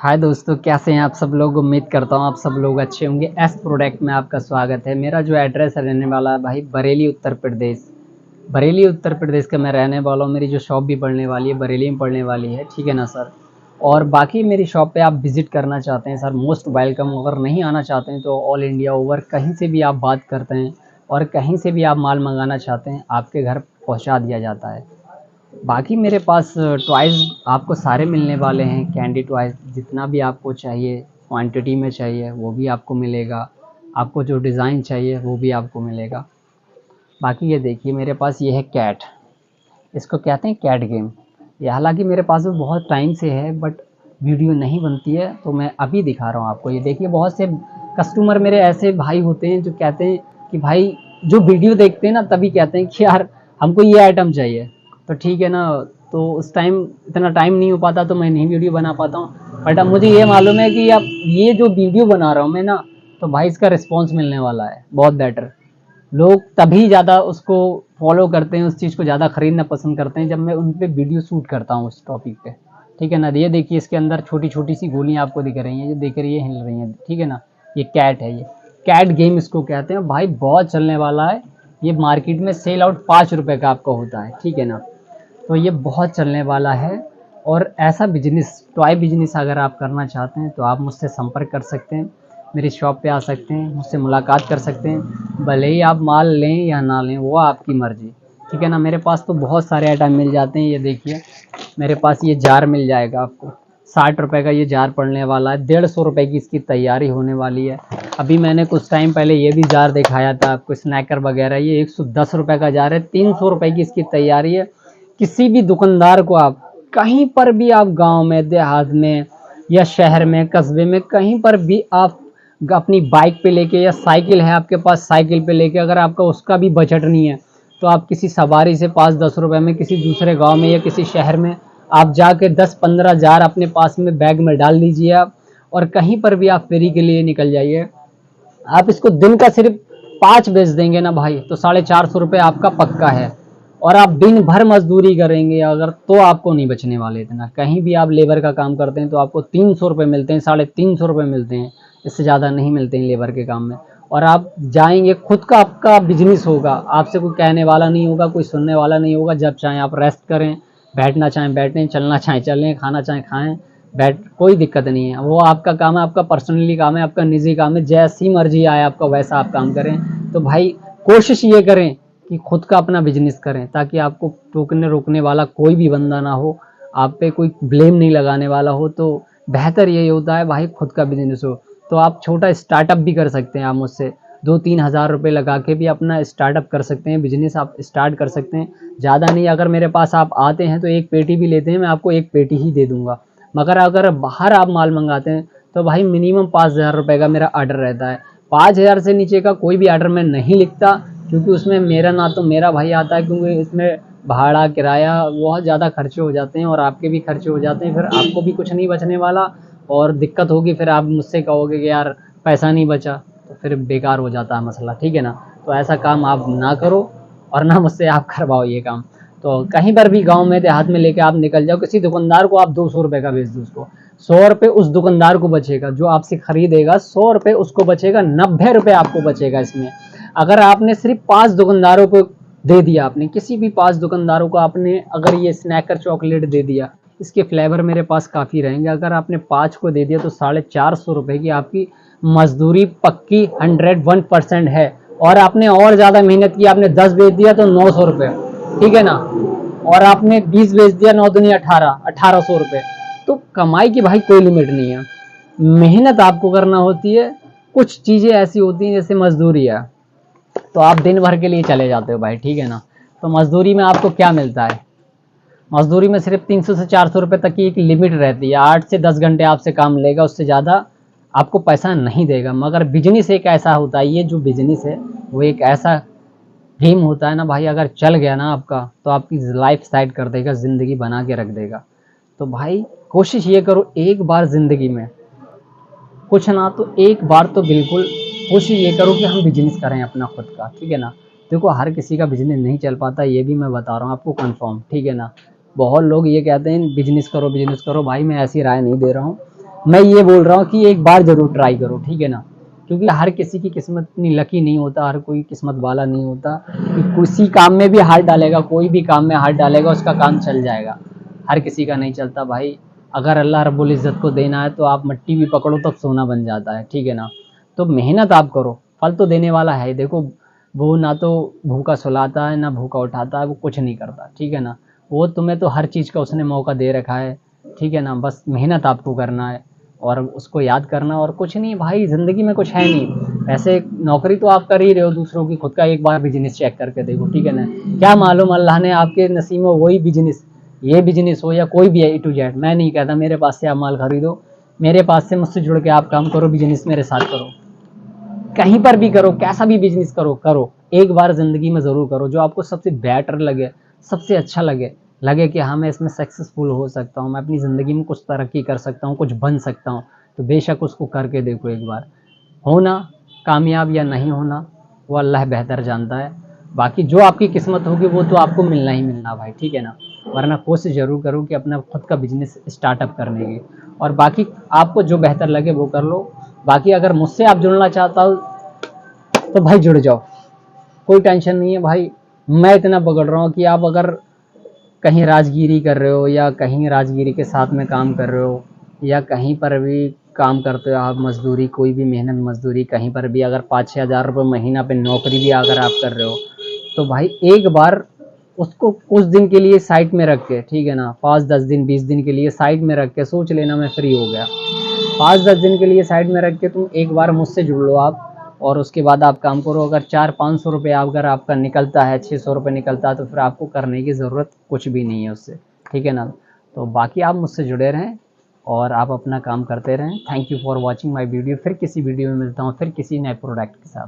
हाय दोस्तों, कैसे हैं आप सब लोग। उम्मीद करता हूँ आप सब लोग अच्छे होंगे। एस प्रोडक्ट में आपका स्वागत है। मेरा जो एड्रेस है रहने वाला है भाई बरेली उत्तर प्रदेश। बरेली उत्तर प्रदेश का मैं रहने वाला हूँ। मेरी जो शॉप भी पड़ने वाली है बरेली में पड़ने वाली है, ठीक है ना सर। और बाकी मेरी शॉप पे आप विज़िट करना चाहते हैं सर, मोस्ट वेलकम। अगर नहीं आना चाहते हैं तो ऑल इंडिया ओवर कहीं से भी आप बात करते हैं और कहीं से भी आप माल मंगाना चाहते हैं, आपके घर पहुँचा दिया जाता है। बाकी मेरे पास टॉयज़ आपको सारे मिलने वाले हैं। कैंडी टॉयज़ जितना भी आपको चाहिए, क्वांटिटी में चाहिए वो भी आपको मिलेगा। आपको जो डिज़ाइन चाहिए वो भी आपको मिलेगा। बाकी ये देखिए मेरे पास ये है कैट, इसको कहते हैं कैट गेम। ये हालांकि मेरे पास भी बहुत टाइम से है बट वीडियो नहीं बनती है, तो मैं अभी दिखा रहा हूँ आपको। ये देखिए बहुत से कस्टमर मेरे ऐसे भाई होते हैं जो कहते हैं कि भाई जो वीडियो देखते हैं ना तभी कहते हैं कि यार हमको ये आइटम चाहिए। तो ठीक है ना, तो उस टाइम इतना टाइम नहीं हो पाता तो मैं नहीं वीडियो बना पाता हूँ। बट अब मुझे ये मालूम है कि अब ये जो वीडियो बना रहा हूँ मैं ना, तो भाई इसका रिस्पॉन्स मिलने वाला है बहुत बेटर। लोग तभी ज़्यादा उसको फॉलो करते हैं, उस चीज़ को ज़्यादा ख़रीदना पसंद करते हैं जब मैं उन पे वीडियो शूट करता हूँ उस टॉपिक पे, ठीक है ना। ये देखिए इसके अंदर छोटी छोटी सी गोलियाँ आपको दिख रही हैं, ये दिख रही है, हिल रही हैं, ठीक है ना। ये कैट है, ये कैट गेम इसको कहते हैं भाई। बहुत चलने वाला है ये, मार्केट में सेल आउट 5 रुपये का आपका होता है, ठीक है ना। तो ये बहुत चलने वाला है। और ऐसा बिजनेस, टॉय बिजनेस अगर आप करना चाहते हैं तो आप मुझसे संपर्क कर सकते हैं, मेरी शॉप पे आ सकते हैं, मुझसे मुलाकात कर सकते हैं। भले ही आप माल लें या ना लें वो आपकी मर्ज़ी, ठीक है ना। मेरे पास तो बहुत सारे आइटम मिल जाते हैं। ये देखिए मेरे पास ये जार मिल जाएगा आपको, 60 रुपये का ये जार पड़ने वाला है। 150 रुपये की इसकी तैयारी होने वाली है। अभी मैंने कुछ टाइम पहले ये भी जार दिखाया था आपको, स्नैकर वगैरह। ये 110 रुपये का जार है, 300 रुपये की इसकी तैयारी है। किसी भी दुकानदार को आप कहीं पर भी, आप गांव में, देहात में या शहर में, कस्बे में, कहीं पर भी आप अपनी बाइक पे लेके, या साइकिल है आपके पास, साइकिल पे लेके, अगर आपका उसका भी बजट नहीं है तो आप किसी सवारी से 5-10 रुपए में किसी दूसरे गांव में या किसी शहर में आप जाके 10-15 जार अपने पास में बैग में डाल लीजिए आप, और कहीं पर भी आप फेरी के लिए निकल जाइए। आप इसको दिन का सिर्फ 5 बेच देंगे ना भाई, तो 450 रुपये आपका पक्का है। और आप दिन भर मजदूरी करेंगे अगर, तो आपको नहीं बचने वाले इतना। कहीं भी आप लेबर का काम करते हैं तो आपको 300 रुपये मिलते हैं, 350 रुपये मिलते हैं, इससे ज़्यादा नहीं मिलते हैं लेबर के काम में। और आप जाएंगे, खुद का आपका बिजनेस होगा, आपसे कोई कहने वाला नहीं होगा, कोई सुनने वाला नहीं होगा। जब चाहें आप रेस्ट करें, बैठना चाहें बैठें, चलना चाहें चलें, खाना चाहें खाएं, बैठ, कोई दिक्कत नहीं है। वो आपका काम है, आपका पर्सनली काम है, आपका निजी काम है। जैसी मर्जी आए आपका वैसा आप काम करें। तो भाई कोशिश ये करें कि खुद का अपना बिजनेस करें, ताकि आपको टोकने रोकने वाला कोई भी बंदा ना हो, आप पे कोई ब्लेम नहीं लगाने वाला हो। तो बेहतर यही होता है भाई खुद का बिजनेस हो। तो आप छोटा स्टार्टअप भी कर सकते हैं, आप मुझसे 2-3 हज़ार रुपये लगा के भी अपना स्टार्टअप कर सकते हैं, बिजनेस आप स्टार्ट कर सकते हैं। ज़्यादा नहीं, अगर मेरे पास आप आते हैं तो एक पेटी भी लेते हैं, मैं आपको एक पेटी ही दे दूँगा। मगर अगर बाहर आप माल मंगाते हैं तो भाई मिनिमम 5,000 रुपये का मेरा आर्डर रहता है। 5,000 से नीचे का कोई भी आर्डर मैं नहीं लिखता, क्योंकि उसमें मेरा ना तो मेरा भाई आता है, क्योंकि इसमें भाड़ा किराया बहुत ज़्यादा खर्चे हो जाते हैं और आपके भी खर्चे हो जाते हैं। फिर आपको भी कुछ नहीं बचने वाला और दिक्कत होगी। फिर आप मुझसे कहोगे कि यार पैसा नहीं बचा, तो फिर बेकार हो जाता है मसला, ठीक है ना। तो ऐसा काम आप ना करो और ना मुझसे आप करवाओ ये काम। तो कहीं पर भी गांव में देहात में लेके आप निकल जाओ, किसी दुकानदार को आप 200 रुपये का बेच दो, उसको 100 रुपये उस दुकानदार को बचेगा, जो आपसे खरीदेगा 100 रुपये उसको बचेगा, 90 रुपये आपको बचेगा इसमें। अगर आपने सिर्फ 5 दुकानदारों को दे दिया, आपने किसी भी 5 दुकानदारों को आपने अगर ये स्नैकर चॉकलेट दे दिया, इसके फ्लेवर मेरे पास काफ़ी रहेंगे। अगर आपने 5 को दे दिया तो 450 रुपये की आपकी मजदूरी पक्की 101% है। और आपने और ज़्यादा मेहनत की, आपने 10 बेच दिया तो 900 रुपये, ठीक है ना। और आपने 20 बेच दिया, 9 दूनी 18, 1800 रुपये। तो कमाई की भाई कोई लिमिट नहीं है, मेहनत आपको करना होती है। कुछ चीज़ें ऐसी होती हैं जैसे मजदूरी है, तो आप दिन भर के लिए चले जाते हो भाई, ठीक है ना। तो मजदूरी में आपको क्या मिलता है, मजदूरी में सिर्फ 300 से 400 रुपये तक की एक लिमिट रहती है। 8 से 10 घंटे आपसे काम लेगा, उससे ज़्यादा आपको पैसा नहीं देगा। मगर बिजनेस एक ऐसा होता है, ये जो बिजनेस है वो एक ऐसा गेम होता है ना भाई, अगर चल गया ना आपका तो आपकी लाइफ साइड कर देगा, ज़िंदगी बना के रख देगा। तो भाई कोशिश ये करो, एक बार ज़िंदगी में, कुछ ना तो एक बार तो बिल्कुल कोशिश ये करो कि हम बिजनेस करें अपना खुद का, ठीक है ना। देखो हर किसी का बिजनेस नहीं चल पाता, ये भी मैं बता रहा हूँ आपको कंफर्म, ठीक है ना। बहुत लोग ये कहते हैं बिजनेस करो बिजनेस करो, भाई मैं ऐसी राय नहीं दे रहा हूँ। मैं ये बोल रहा हूँ कि एक बार ज़रूर ट्राई करो, ठीक है ना? क्योंकि हर किसी की किस्मत इतनी लकी नहीं होता, हर कोई किस्मत वाला नहीं होता कि किसी काम में भी हाथ डालेगा, कोई भी काम में हाथ डालेगा उसका काम चल जाएगा। हर किसी का नहीं चलता भाई। अगर अल्लाह रब्बुल इज़्ज़त को देना है तो आप मिट्टी भी पकड़ो तब सोना बन जाता है, ठीक है ना? तो मेहनत आप करो, फल तो देने वाला है। देखो, वो ना तो भूखा सुलाता है, ना भूखा उठाता है, वो कुछ नहीं करता, ठीक है ना? वो तुम्हें तो हर चीज़ का उसने मौका दे रखा है, ठीक है ना? बस मेहनत आपको करना है और उसको याद करना, और कुछ नहीं भाई, ज़िंदगी में कुछ है नहीं। ऐसे नौकरी तो आप कर ही रहे हो दूसरों की, खुद का एक बार बिजनेस चेक करके देखो, ठीक है ना? क्या मालूम अल्लाह ने आपके नसीब में वही बिजनेस, ये बिजनेस हो या कोई भी है, A to Z। मैं नहीं कहता मेरे पास से आप माल खरीदो, मेरे पास से मुझसे जुड़ के आप काम करो, बिजनेस मेरे साथ करो, कहीं पर भी करो, कैसा भी बिजनेस करो करो, एक बार ज़िंदगी में ज़रूर करो जो आपको सबसे बेटर लगे, सबसे अच्छा लगे, लगे कि हाँ मैं इसमें सक्सेसफुल हो सकता हूँ, मैं अपनी ज़िंदगी में कुछ तरक्की कर सकता हूँ, कुछ बन सकता हूँ, तो बेशक उसको करके देखो एक बार। होना कामयाब या नहीं होना वो अल्लाह बेहतर जानता है। बाकी जो आपकी किस्मत होगी वो तो आपको मिलना ही मिलना भाई, ठीक है ना? वरना कोशिश ज़रूर करो कि अपना खुद का बिजनेस स्टार्टअप करने की, और बाकी आपको जो बेहतर लगे वो कर लो। बाकी अगर मुझसे आप जुड़ना चाहता हो तो भाई जुड़ जाओ, कोई टेंशन नहीं है भाई। मैं इतना पकड़ रहा हूँ कि आप अगर कहीं राजगिरी कर रहे हो या कहीं राजगिरी के साथ में काम कर रहे हो या कहीं पर भी काम करते हो आप, मजदूरी, कोई भी मेहनत मजदूरी कहीं पर भी, अगर 5-6 हज़ार रुपये महीना पे नौकरी भी अगर आप कर रहे हो, तो भाई एक बार उसको कुछ दिन के लिए साइड में रख के, ठीक है ना, 5-10 दिन 20 दिन के लिए साइड में रख के सोच लेना मैं फ्री हो गया। 5-10 दिन के लिए साइड में रख के तुम एक बार मुझसे जुड़ लो आप, और उसके बाद आप काम करो। अगर 400-500 रुपये अगर आपका निकलता है, 600 रुपये निकलता है, तो फिर आपको करने की ज़रूरत कुछ भी नहीं है उससे, ठीक है ना? तो बाकी आप मुझसे जुड़े रहें और आप अपना काम करते रहें। Thank you for watching my video. फिर किसी वीडियो में मिलता हूँ, फिर किसी नए प्रोडक्ट के साथ।